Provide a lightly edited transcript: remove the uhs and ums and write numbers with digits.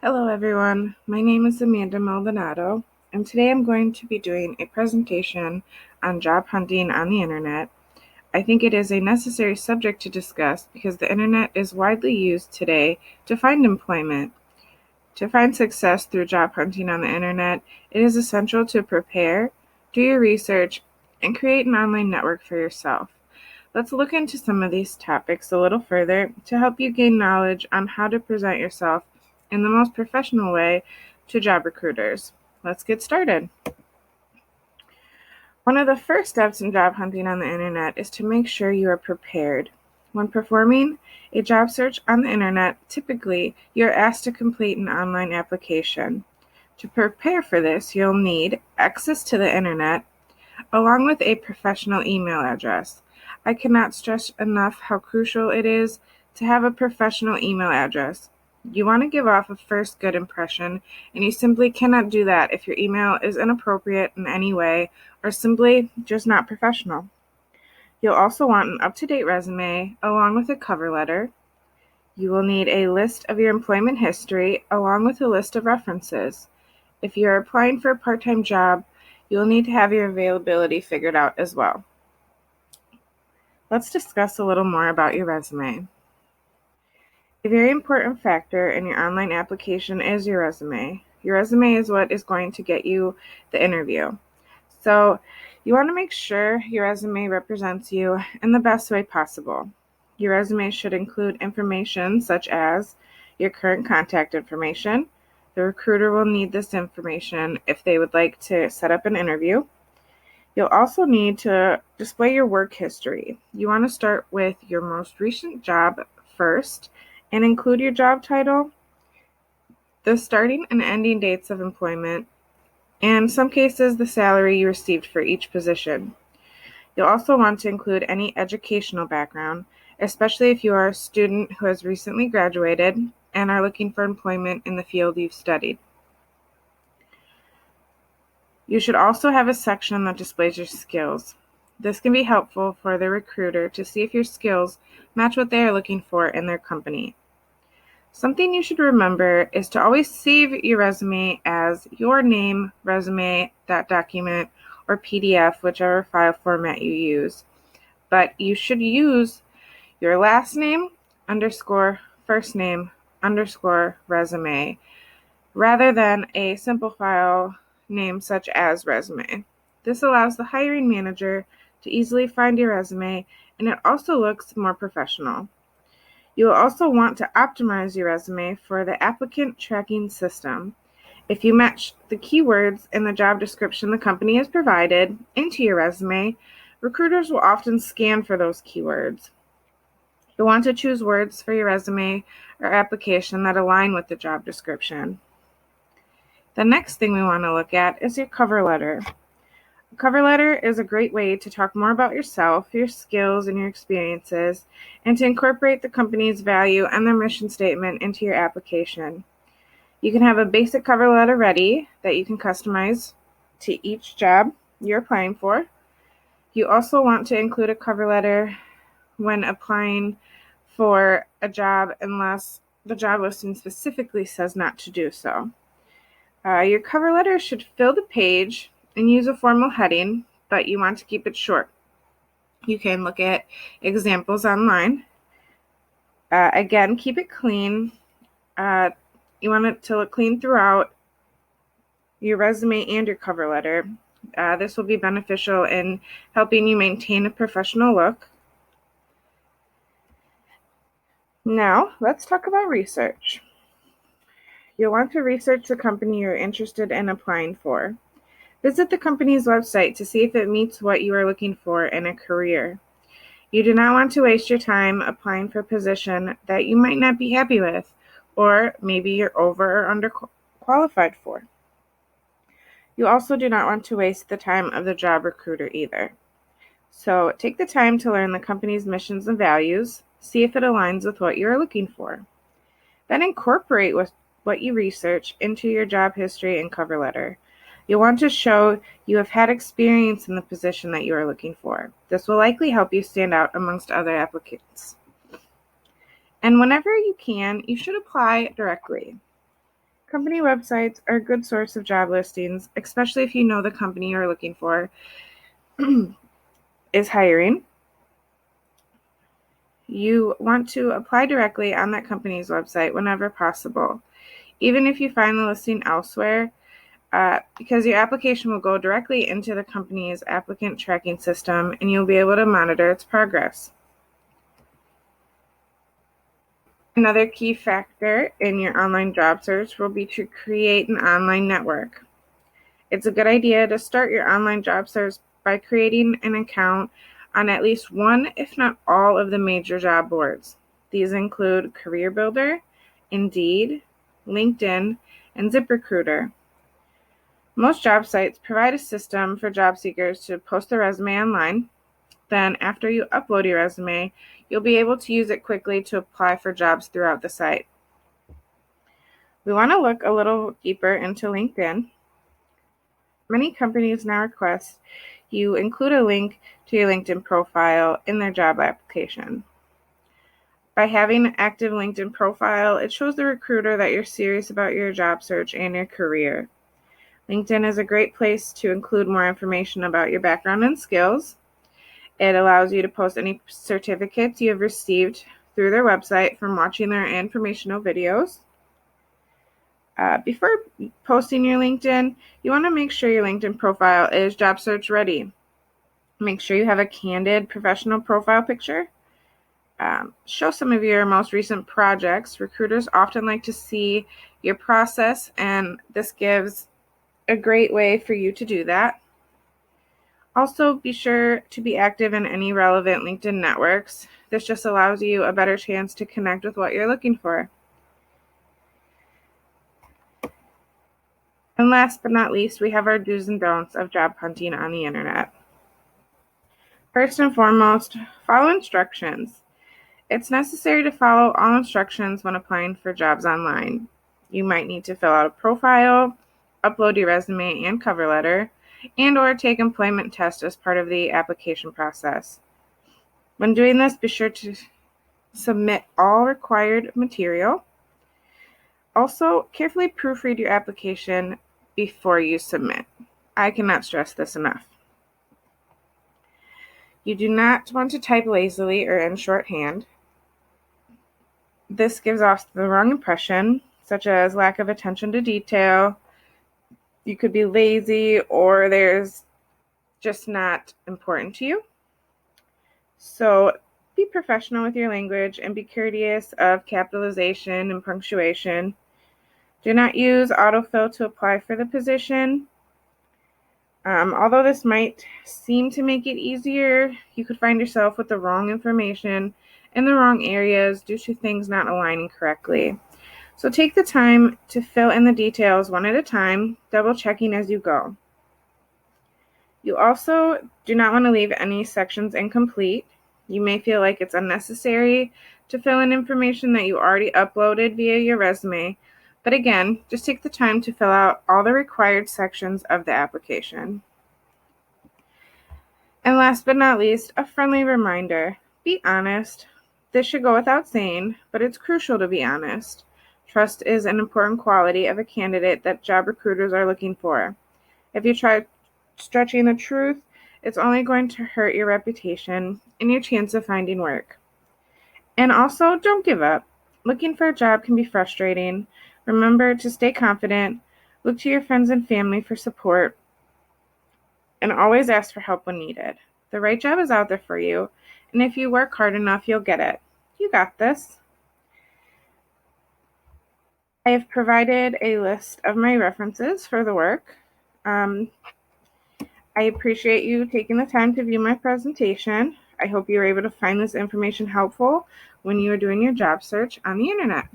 Hello everyone, my name is Amanda Maldonado, and today I'm going to be doing a presentation on job hunting on the internet. I think it is a necessary subject to discuss because the internet is widely used today to find employment. To find success through job hunting on the internet, it is essential to prepare, do your research, and create an online network for yourself. Let's look into some of these topics a little further to help you gain knowledge on how to present yourself in the most professional way to job recruiters. Let's get started. One of the first steps in job hunting on the internet is to make sure you are prepared. When performing a job search on the internet, typically you are asked to complete an online application. To prepare for this, you'll need access to the internet along with a professional email address. I cannot stress enough how crucial it is to have a professional email address. You want to give off a first good impression, and you simply cannot do that if your email is inappropriate in any way or simply just not professional. You'll also want an up-to-date resume along with a cover letter. You will need a list of your employment history along with a list of references. If you are applying for a part-time job, you'll need to have your availability figured out as well. Let's discuss a little more about your resume. A very important factor in your online application is your resume. Your resume is what is going to get you the interview. So you want to make sure your resume represents you in the best way possible. Your resume should include information such as your current contact information. The recruiter will need this information if they would like to set up an interview. You'll also need to display your work history. You want to start with your most recent job first and include your job title, the starting and ending dates of employment, and in some cases the salary you received for each position. You'll also want to include any educational background, especially if you are a student who has recently graduated and are looking for employment in the field you've studied. You should also have a section that displays your skills. This can be helpful for the recruiter to see if your skills match what they are looking for in their company. Something you should remember is to always save your resume as your name, resume.document, or PDF, whichever file format you use. But you should use your last name underscore first name underscore resume rather than a simple file name such as resume. This allows the hiring manager to easily find your resume, and it also looks more professional. You will also want to optimize your resume for the applicant tracking system. If you match the keywords in the job description the company has provided into your resume, recruiters will often scan for those keywords. You'll want to choose words for your resume or application that align with the job description. The next thing we want to look at is your cover letter. A cover letter is a great way to talk more about yourself, your skills, and your experiences, and to incorporate the company's value and their mission statement into your application. You can have a basic cover letter ready that you can customize to each job you're applying for. You also want to include a cover letter when applying for a job unless the job listing specifically says not to do so. Your cover letter should fill the page and use a formal heading, but you want to keep it short. You can look at examples online. Again, keep it clean. You want it to look clean throughout your resume and your cover letter. This will be beneficial in helping you maintain a professional look. Now, let's talk about research. You'll want to research the company you're interested in applying for. Visit the company's website to see if it meets what you are looking for in a career. You do not want to waste your time applying for a position that you might not be happy with, or maybe you're over or underqualified for. You also do not want to waste the time of the job recruiter either. So take the time to learn the company's missions and values, see if it aligns with what you are looking for. Then incorporate what you research into your job history and cover letter. You'll want to show you have had experience in the position that you are looking for. This will likely help you stand out amongst other applicants. And whenever you can, you should apply directly. Company websites are a good source of job listings, especially if you know the company you're looking for is hiring. You want to apply directly on that company's website whenever possible, even if you find the listing elsewhere, because your application will go directly into the company's applicant tracking system and you'll be able to monitor its progress. Another key factor in your online job search will be to create an online network. It's a good idea to start your online job search by creating an account on at least one, if not all, of the major job boards. These include CareerBuilder, Indeed, LinkedIn, and ZipRecruiter. Most job sites provide a system for job seekers to post their resume online. Then, after you upload your resume, you'll be able to use it quickly to apply for jobs throughout the site. We want to look a little deeper into LinkedIn. Many companies now request you include a link to your LinkedIn profile in their job application. By having an active LinkedIn profile, it shows the recruiter that you're serious about your job search and your career. LinkedIn is a great place to include more information about your background and skills. It allows you to post any certificates you have received through their website from watching their informational videos. Before posting your LinkedIn, you want to make sure your LinkedIn profile is job search ready. Make sure you have a candid professional profile picture. Show some of your most recent projects. Recruiters often like to see your process, and this gives a great way for you to do that. Also, be sure to be active in any relevant LinkedIn networks. This just allows you a better chance to connect with what you're looking for. And last but not least, we have our do's and don'ts of job hunting on the internet. First and foremost, follow instructions. It's necessary to follow all instructions when applying for jobs online. You might need to fill out a profile, upload your resume and cover letter, and/or take employment tests as part of the application process. When doing this, be sure to submit all required material. Also, carefully proofread your application before you submit. I cannot stress this enough. You do not want to type lazily or in shorthand. This gives off the wrong impression, such as lack of attention to detail. You could be lazy, or there's just not important to you. So be professional with your language and be courteous of capitalization and punctuation. Do not use autofill to apply for the position. Although this might seem to make it easier, you could find yourself with the wrong information in the wrong areas due to things not aligning correctly. So take the time to fill in the details one at a time, double checking as you go. You also do not want to leave any sections incomplete. You may feel like it's unnecessary to fill in information that you already uploaded via your resume, but again, just take the time to fill out all the required sections of the application. And last but not least, a friendly reminder: be honest. This should go without saying, but it's crucial to be honest. Trust is an important quality of a candidate that job recruiters are looking for. If you try stretching the truth, it's only going to hurt your reputation and your chance of finding work. And also, don't give up. Looking for a job can be frustrating. Remember to stay confident, look to your friends and family for support, and always ask for help when needed. The right job is out there for you, and if you work hard enough, you'll get it. You got this. I have provided a list of my references for the work. I appreciate you taking the time to view my presentation. I hope you were able to find this information helpful when you are doing your job search on the internet.